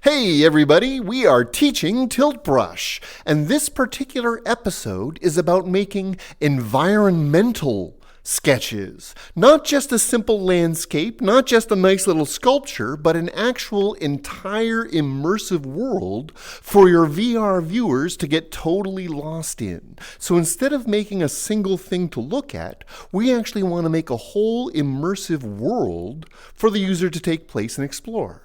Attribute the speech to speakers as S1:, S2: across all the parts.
S1: Hey everybody, we are teaching Tilt Brush, and this particular episode is about making environmental sketches. Not just a simple landscape, not just a nice little sculpture, but an actual entire immersive world for your VR viewers to get totally lost in. So instead of making a single thing to look at, we actually want to make a whole immersive world for the user to take place and explore.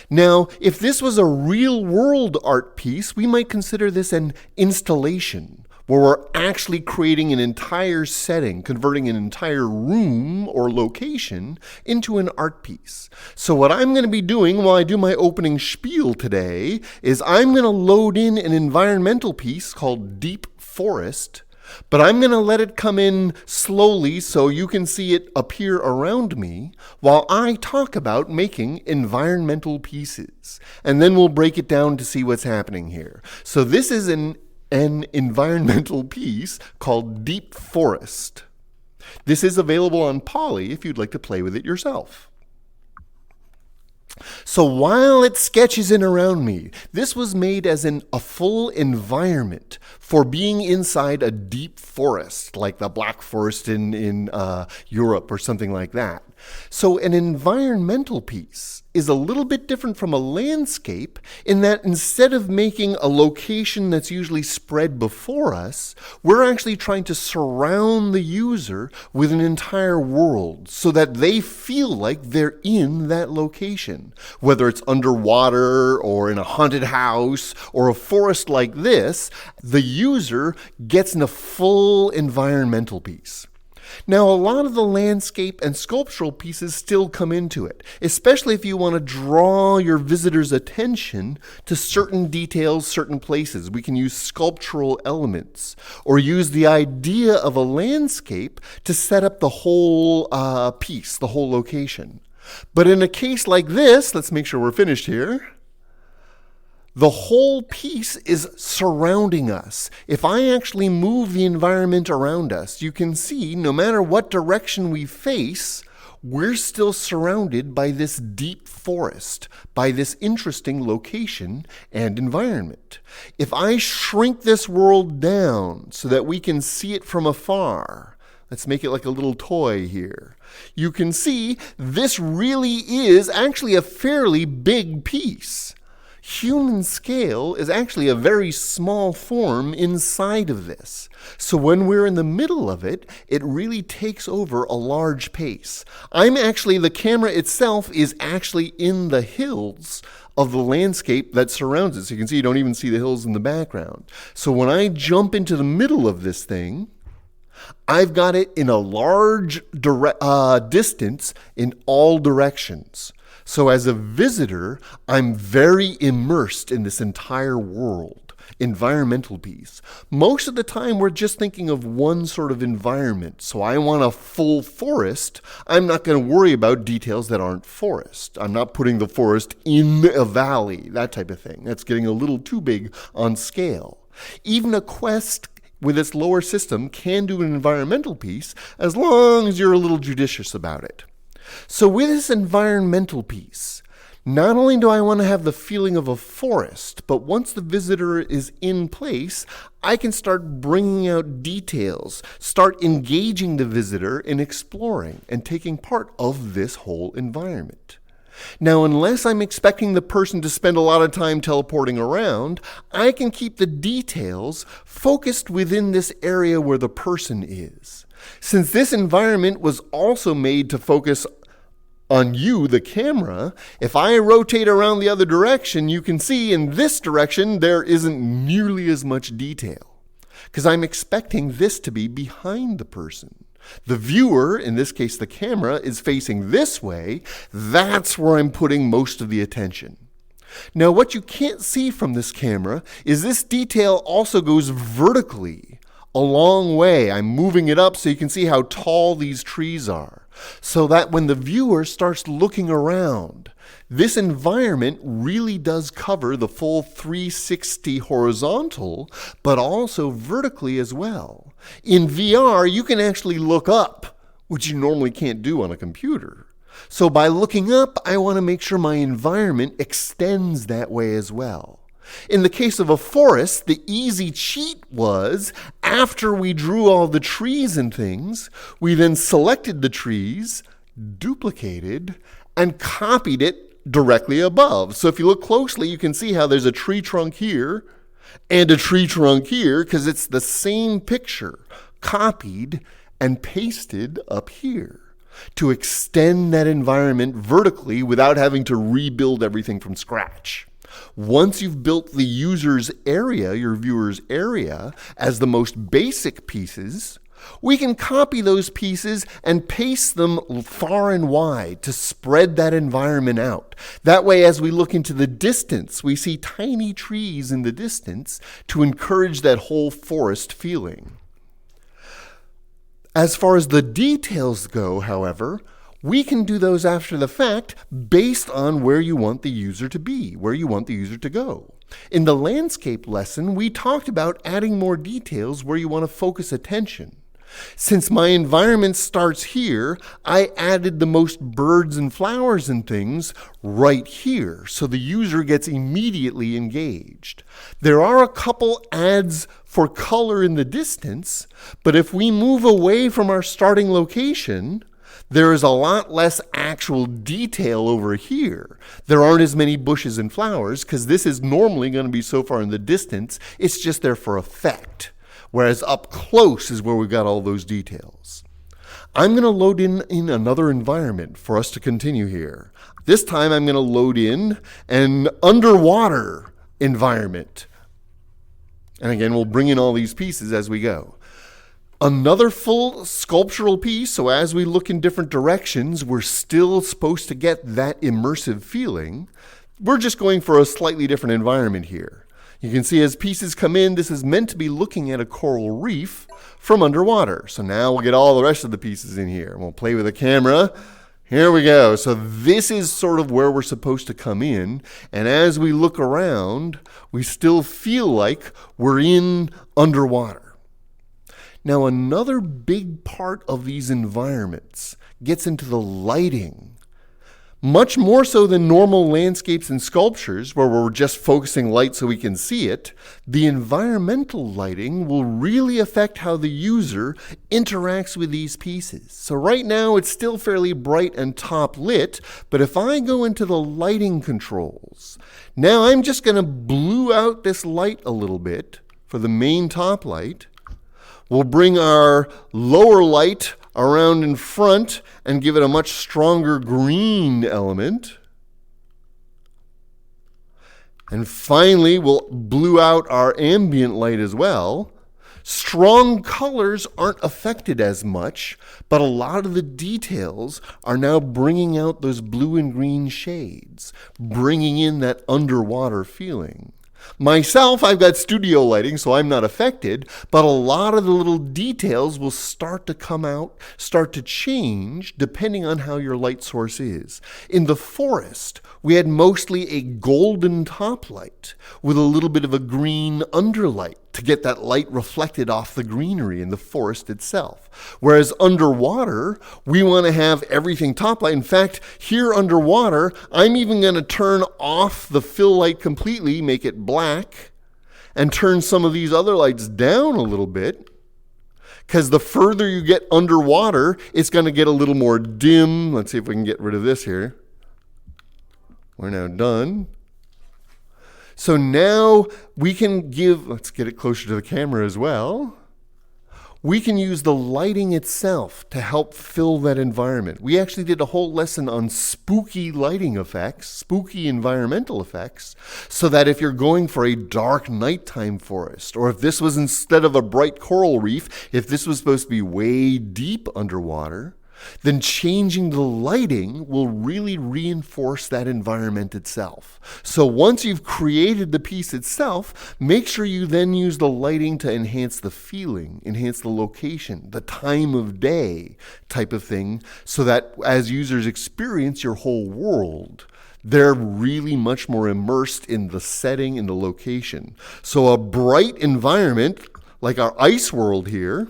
S1: Now, if this was a real-world art piece, we might consider this an installation, where we're actually creating an entire setting, converting an entire room or location into an art piece. So what I'm going to be doing while I do my opening spiel today is I'm going to load in an environmental piece called Deep Forest, but I'm going to let it come in slowly so you can see it appear around me while I talk about making environmental pieces. And then we'll break it down to see what's happening here. So this is an environmental piece called Deep Forest. This is available on Poly if you'd like to play with it yourself. So while it sketches in around me, this was made as a full environment for being inside a deep forest, like the Black Forest in Europe or something like that. So an environmental piece is a little bit different from a landscape in that instead of making a location that's usually spread before us, we're actually trying to surround the user with an entire world so that they feel like they're in that location. Whether it's underwater or in a haunted house or a forest like this, the user gets in a full environmental piece. Now, a lot of the landscape and sculptural pieces still come into it, especially if you want to draw your visitor's attention to certain details, certain places. We can use sculptural elements or use the idea of a landscape to set up the whole piece, the whole location. But in a case like this, let's make sure we're finished here. The whole piece is surrounding us. If I actually move the environment around us, you can see no matter what direction we face, we're still surrounded by this deep forest, by this interesting location and environment. If I shrink this world down so that we can see it from afar, let's make it like a little toy here. You can see this really is actually a fairly big piece. Human scale is actually a very small form inside of this. So when we're in the middle of it, it really takes over a large pace. The camera itself is actually in the hills of the landscape that surrounds it. So you can see you don't even see the hills in the background. So when I jump into the middle of this thing, I've got it in a large distance in all directions. So as a visitor, I'm very immersed in this entire world, environmental piece. Most of the time, we're just thinking of one sort of environment. So I want a full forest. I'm not going to worry about details that aren't forest. I'm not putting the forest in a valley, that type of thing. That's getting a little too big on scale. Even a Quest with its lower system can do an environmental piece as long as you're a little judicious about it. So with this environmental piece, not only do I want to have the feeling of a forest, but once the visitor is in place, I can start bringing out details, start engaging the visitor in exploring and taking part of this whole environment. Now, unless I'm expecting the person to spend a lot of time teleporting around, I can keep the details focused within this area where the person is. Since this environment was also made to focus on you, the camera, if I rotate around the other direction, you can see in this direction there isn't nearly as much detail because I'm expecting this to be behind the person. The viewer, in this case the camera, is facing this way. That's where I'm putting most of the attention. Now, what you can't see from this camera is this detail also goes vertically a long way. I'm moving it up so you can see how tall these trees are, so that when the viewer starts looking around, this environment really does cover the full 360 horizontal, but also vertically as well. In VR, you can actually look up, which you normally can't do on a computer. So by looking up, I want to make sure my environment extends that way as well. In the case of a forest, the easy cheat was, after we drew all the trees and things, we then selected the trees, duplicated, and copied it directly above. So if you look closely, you can see how there's a tree trunk here and a tree trunk here, because it's the same picture copied and pasted up here to extend that environment vertically without having to rebuild everything from scratch. Once you've built the user's area, your viewer's area, as the most basic pieces, we can copy those pieces and paste them far and wide to spread that environment out. That way, as we look into the distance, we see tiny trees in the distance to encourage that whole forest feeling. As far as the details go, however, we can do those after the fact based on where you want the user to be, where you want the user to go. In the landscape lesson, we talked about adding more details where you want to focus attention. Since my environment starts here, I added the most birds and flowers and things right here, so the user gets immediately engaged. There are a couple adds for color in the distance, but if we move away from our starting location, there is a lot less actual detail over here. There aren't as many bushes and flowers because this is normally going to be so far in the distance, it's just there for effect. Whereas up close is where we've got all those details. I'm going to load in another environment for us to continue here. This time I'm going to load in an underwater environment. And again, we'll bring in all these pieces as we go. Another full sculptural piece, so as we look in different directions, we're still supposed to get that immersive feeling. We're just going for a slightly different environment here. You can see as pieces come in, this is meant to be looking at a coral reef from underwater. So now we'll get all the rest of the pieces in here. We'll play with the camera. Here we go. So this is sort of where we're supposed to come in. And as we look around, we still feel like we're in underwater. Now, another big part of these environments gets into the lighting. Much more so than normal landscapes and sculptures, where we're just focusing light so we can see it, the environmental lighting will really affect how the user interacts with these pieces. So right now it's still fairly bright and top lit, but if I go into the lighting controls, now I'm just going to blue out this light a little bit for the main top light. We'll bring our lower light around in front and give it a much stronger green element. And finally, we'll blue out our ambient light as well. Strong colors aren't affected as much, but a lot of the details are now bringing out those blue and green shades, bringing in that underwater feeling. Myself, I've got studio lighting, so I'm not affected, but a lot of the little details will start to come out, start to change, depending on how your light source is. In the forest, we had mostly a golden top light with a little bit of a green underlight to get that light reflected off the greenery in the forest itself. Whereas underwater, we want to have everything top light. In fact, here underwater, I'm even going to turn off the fill light completely, make it black, and turn some of these other lights down a little bit. Because the further you get underwater, it's going to get a little more dim. Let's see if we can get rid of this here. We're now done. So now we can let's get it closer to the camera as well. We can use the lighting itself to help fill that environment. We actually did a whole lesson on spooky lighting effects, spooky environmental effects, so that if you're going for a dark nighttime forest, or if this was instead of a bright coral reef, if this was supposed to be way deep underwater, then changing the lighting will really reinforce that environment itself. So once you've created the piece itself, make sure you then use the lighting to enhance the feeling, enhance the location, the time of day type of thing, so that as users experience your whole world, they're really much more immersed in the setting and the location. So a bright environment, like our ice world here,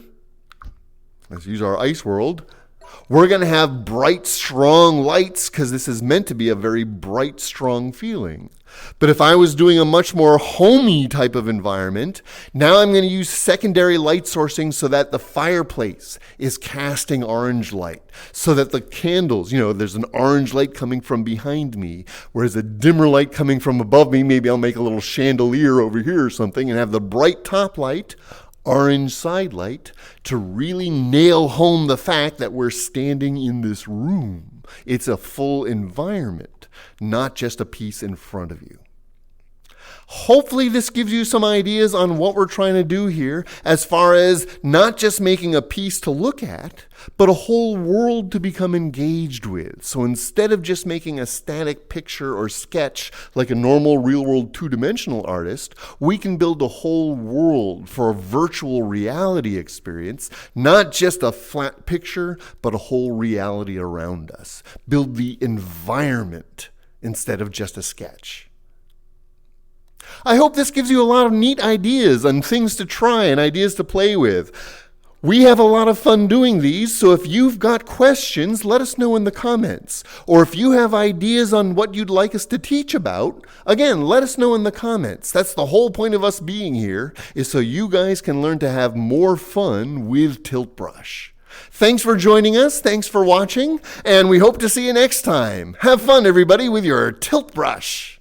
S1: let's use our ice world. We're going to have bright, strong lights because this is meant to be a very bright, strong feeling. But if I was doing a much more homey type of environment, now I'm going to use secondary light sourcing so that the fireplace is casting orange light, so that the candles, there's an orange light coming from behind me, whereas a dimmer light coming from above me, maybe I'll make a little chandelier over here or something and have the bright top light, orange side light, to really nail home the fact that we're standing in this room. It's a full environment, not just a piece in front of you. Hopefully this gives you some ideas on what we're trying to do here as far as not just making a piece to look at, but a whole world to become engaged with. So instead of just making a static picture or sketch like a normal real-world two-dimensional artist, we can build a whole world for a virtual reality experience, not just a flat picture, but a whole reality around us. Build the environment instead of just a sketch. I hope this gives you a lot of neat ideas on things to try and ideas to play with. We have a lot of fun doing these, so if you've got questions, let us know in the comments. Or if you have ideas on what you'd like us to teach about, again, let us know in the comments. That's the whole point of us being here, is so you guys can learn to have more fun with Tilt Brush. Thanks for joining us, thanks for watching, and we hope to see you next time. Have fun, everybody, with your Tilt Brush.